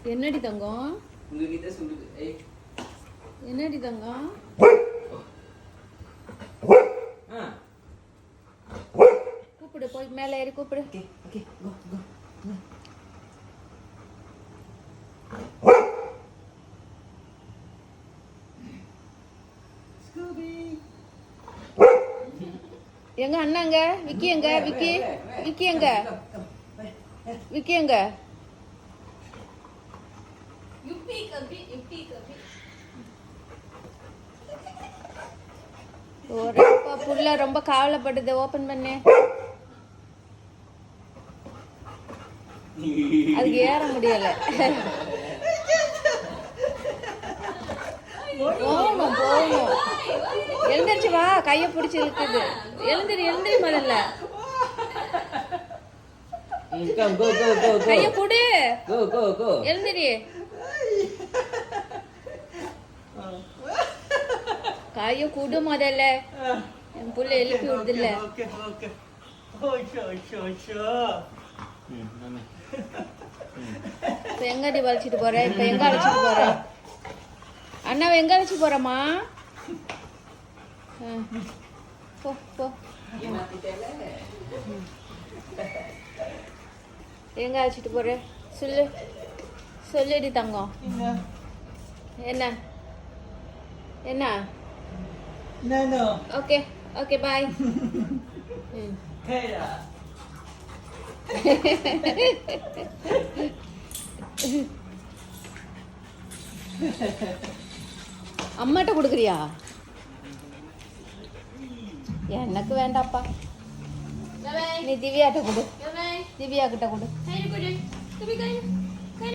என்னடி தங்கம்? உங்ககிட்ட சொல்லுது. என்னடி தங்கம்? கூப்பிடு, போய் மேலே ஏறி கூப்பிடு. ஓகே ஓகே கோ கோ. எங்க அண்ணாங்க? விக்கி எங்க? விக்கி விக்கி எங்க? விக்கி எங்க? ஒரேப்பா புள்ள ரொம்ப கவலைப்படுது. ஓபன் பண்ணு. அதுக்கு ஏற முடியல. போகணும் போகணும். எழுந்திரிச்சு வா. கையை பிடிச்சி இழுக்குது. எழுந்திரி எழுந்திரி முதல்ல. கைய குடு. எழுந்திரி. கைய குடு முதல்ல. என் புள்ள எழுப்பி விடுது இல்ல. இப்ப எங்கடி வலிச்சிட்டு போற? இப்ப எங்க அழைச்சிட்டு போற? அண்ணாவை எங்க அழைச்சிட்டு போறமா? போ போ. எங்க அழைச்சிட்டு போற? சொல்லு சொல்லுடி தங்கம். என்ன என்ன? Okay okay bye. அம்மாட்ட கொடுக்குறியா? எனக்கு வேண்டாப்பா. நீ திவ்யாட்ட கொடு. திவ்யா கிட்ட கொடு.